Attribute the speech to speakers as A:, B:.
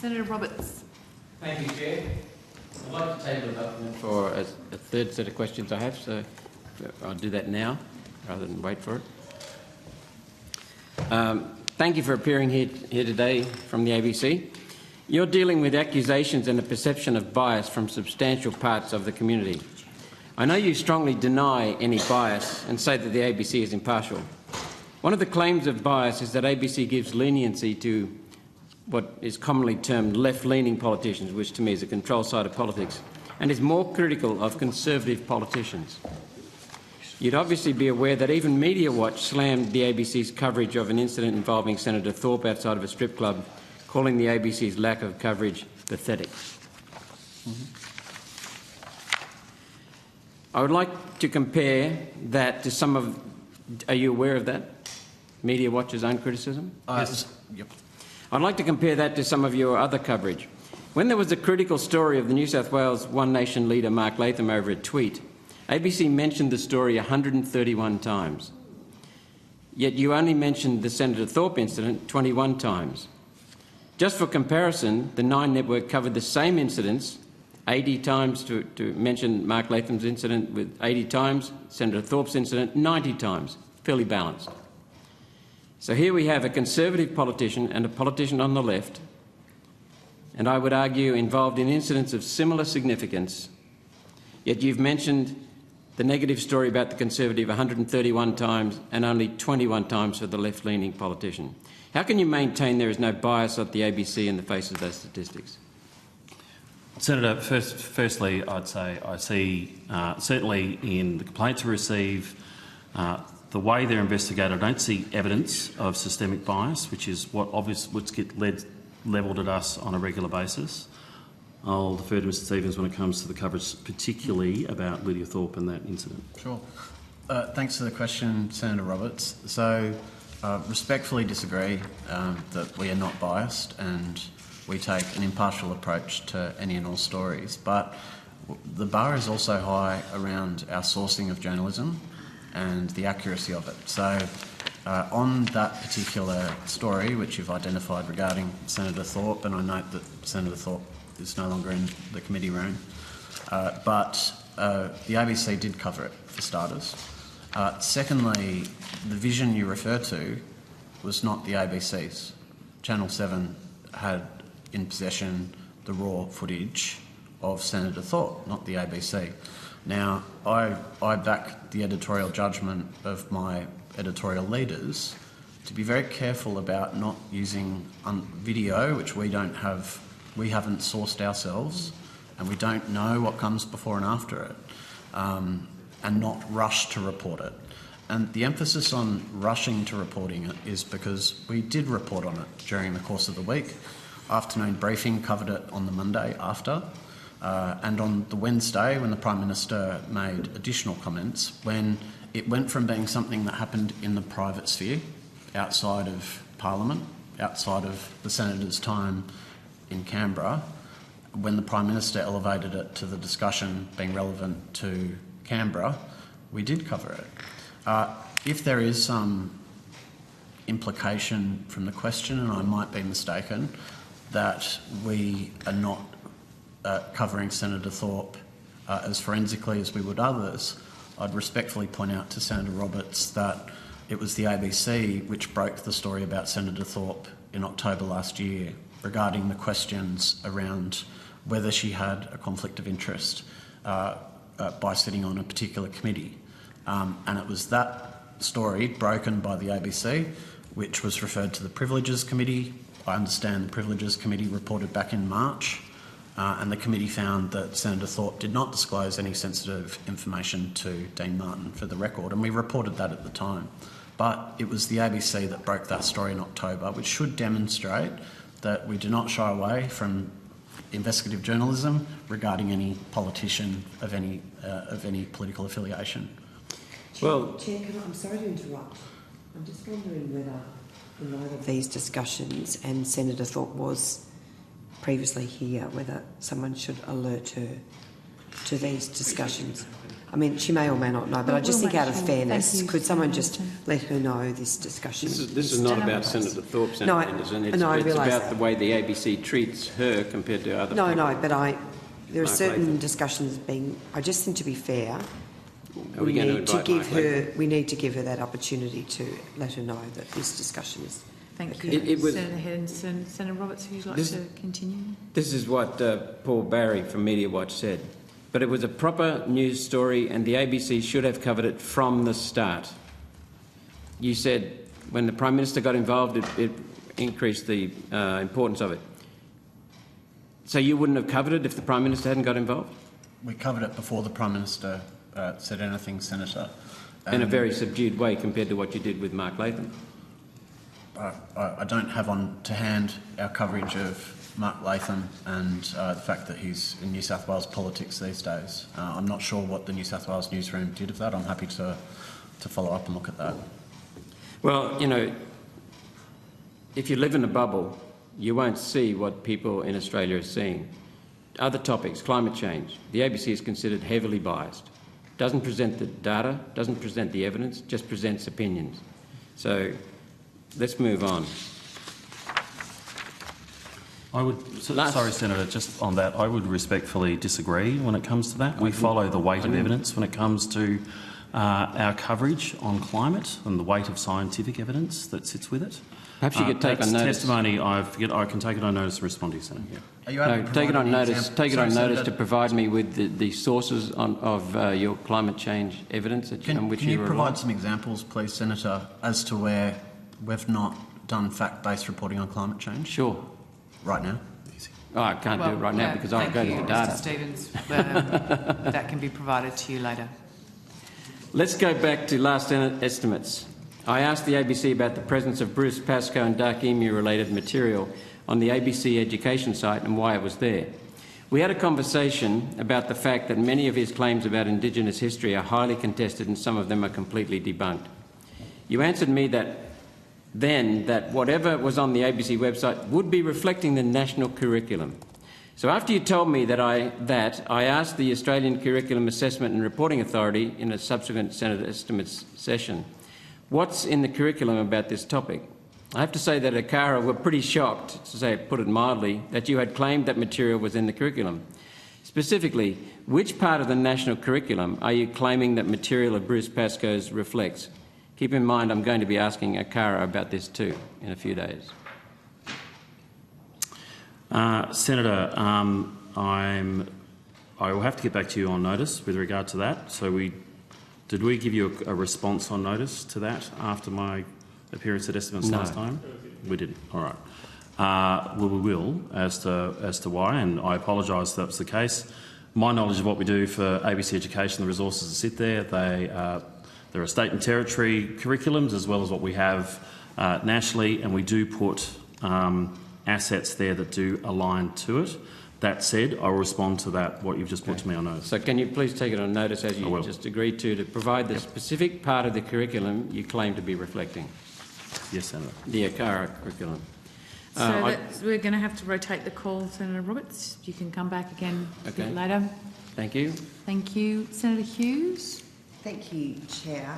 A: Senator Roberts.
B: Thank you, Chair. I'd like to table the document for a third set of questions I have, so I'll do that now rather than wait for it. Thank you for appearing here today from the ABC. You're dealing with accusations and a perception of bias from substantial parts of the community. I know you strongly deny any bias and say that the ABC is impartial. One of the claims of bias is that ABC gives leniency to what is commonly termed left-leaning politicians, which to me is a control side of politics, and is more critical of conservative politicians. You'd obviously be aware that even Media Watch slammed the ABC's coverage of an incident involving Senator Thorpe outside of a strip club, calling the ABC's lack of coverage pathetic. I would like to compare that to some of... Are you aware of that? Media Watch's own criticism?
C: Yes. Yep.
B: I'd like to compare that to some of your other coverage. When there was a critical story of the New South Wales One Nation leader Mark Latham over a tweet, ABC mentioned the story 131 times. Yet you only mentioned the Senator Thorpe incident 21 times. Just for comparison, the Nine Network covered the same incidents 80 times to mention Mark Latham's incident with 80 times, Senator Thorpe's incident 90 times, fairly balanced. So here we have a Conservative politician and a politician on the left, and I would argue involved in incidents of similar significance, yet you've mentioned the negative story about the Conservative 131 times and only 21 times for the left-leaning politician. How can you maintain there is no bias at the ABC in the face of those statistics?
C: Senator, firstly, I'd say I see, certainly in the complaints we receive, the way they're investigated, I don't see evidence of systemic bias, which is what's levelled at us on a regular basis. I'll defer to Mr Stevens when it comes to the coverage, particularly about Lydia Thorpe and that incident.
D: Sure. Thanks for the question, Senator Roberts. So, respectfully disagree that we are not biased and we take an impartial approach to any and all stories, but the bar is also high around our sourcing of journalism and the accuracy of it. So on that particular story, which you've identified regarding Senator Thorpe, and I note that Senator Thorpe is no longer in the committee room, but the ABC did cover it, for starters. Secondly, the vision you refer to was not the ABC's. Channel 7 had in possession the raw footage of Senator Thorpe, not the ABC. Now, I back the editorial judgment of my editorial leaders to be very careful about not using video, which we haven't sourced ourselves, and we don't know what comes before and after it, and not rush to report it. And the emphasis on rushing to reporting it is because we did report on it during the course of the week. Afternoon briefing covered it on the Monday after, and on the Wednesday when the Prime Minister made additional comments, when it went from being something that happened in the private sphere, outside of Parliament, outside of the Senator's time in Canberra, when the Prime Minister elevated it to the discussion being relevant to Canberra, we did cover it. If there is some implication from the question, and I might be mistaken, that we are not covering Senator Thorpe as forensically as we would others, I'd respectfully point out to Senator Roberts that it was the ABC which broke the story about Senator Thorpe in October last year regarding the questions around whether she had a conflict of interest by sitting on a particular committee. And it was that story broken by the ABC which was referred to the Privileges Committee. I understand the Privileges Committee reported back in March, and the committee found that Senator Thorpe did not disclose any sensitive information to Dean Martin for the record, and we reported that at the time. But it was the ABC that broke that story in October, which should demonstrate that we do not shy away from investigative journalism regarding any politician of any political affiliation.
E: Chair, I'm sorry to interrupt. I'm just wondering whether, in light of these discussions, and Senator Thorpe was previously here, whether someone should alert her to these discussions. I mean, she may or may not know, but I just think out of fairness,
A: Thank you,
E: could someone
A: Senator
E: just let her know this discussion?
B: This is not about Senator Thorpe, Senator Henderson. It's
E: I realise
B: about
E: that.
B: the way the ABC treats her compared to other people.
E: No, but there are
B: Mark
E: certain
B: Latham.
E: discussions being. I just think to be fair,
B: Are we going to invite Mark Latham?
E: we need to give her that opportunity to let her know that this discussion is.
A: Thank you,
B: It was-
A: Senator Henderson. Senator Roberts, would you like to continue?
B: This is what Paul Barry from Media Watch said. But it was a proper news story and the ABC should have covered it from the start. You said when the Prime Minister got involved, it increased the importance of it. So you wouldn't have covered it if the Prime Minister hadn't got involved?
D: We covered it before the Prime Minister said anything, Senator.
B: In a very subdued way compared to what you did with Mark Latham.
D: I don't have on to hand our coverage of Mark Latham and the fact that he's in New South Wales politics these days. I'm not sure what the New South Wales newsroom did of that. I'm happy to follow up and look at that.
B: Well, you know, if you live in a bubble, you won't see what people in Australia are seeing. Other topics, climate change. The ABC is considered heavily biased. Doesn't present the data, doesn't present the evidence, just presents opinions. So let's move on.
C: Sorry, Senator, just on that, I would respectfully disagree when it comes to that. We follow the weight of evidence when it comes to our coverage on climate and the weight of scientific evidence that sits with it.
B: Perhaps you could take on notice.
C: Testimony, I can take it on notice and respond to you, Senator. Yeah.
D: Are you able
B: No,
D: to
B: take it
D: provide
B: on
D: any
B: notice.
D: example-
B: Take it on
D: Sorry,
B: notice
D: Senator,
B: to provide me with the sources of your climate change evidence on which
D: Can you
B: rely.
D: provide some examples, please, Senator, as to where we've not done fact-based reporting on climate change?
B: Sure.
D: Right now?
B: Oh, I can't do it right now because I'll go to the data.
F: Mr Stevens. That can be provided to you later.
B: Let's go back to last estimates. I asked the ABC about the presence of Bruce Pascoe and Dark Emu-related material on the ABC education site and why it was there. We had a conversation about the fact that many of his claims about Indigenous history are highly contested and some of them are completely debunked. You answered me that whatever was on the ABC website would be reflecting the national curriculum. So after you told me that, I asked the Australian Curriculum Assessment and Reporting Authority in a subsequent Senate estimates session, what's in the curriculum about this topic? I have to say that ACARA were pretty shocked, to put it mildly, that you had claimed that material was in the curriculum. Specifically, which part of the national curriculum are you claiming that material of Bruce Pascoe's reflects? Keep in mind I'm going to be asking ACARA about this too in a few days.
C: Senator, I will have to get back to you on notice with regard to that. So did we give you a response on notice to that after my appearance at estimates last time? We didn't. All right. Well, we will as to why, and I apologise if that's the case. My knowledge of what we do for ABC Education, the resources that sit there, there are state and territory curriculums as well as what we have nationally, and we do put assets there that do align to it. That said, I will respond to that, what you've just put to me on notice.
B: So can you please take it on notice, as you just agreed to provide the specific part of the curriculum you claim to be reflecting?
C: Yes, Senator.
B: The ACARA curriculum.
A: So we're going to have to rotate the call, Senator Roberts. You can come back again a bit later.
B: Thank you.
A: Thank you. Senator Hughes?
E: Thank you, Chair.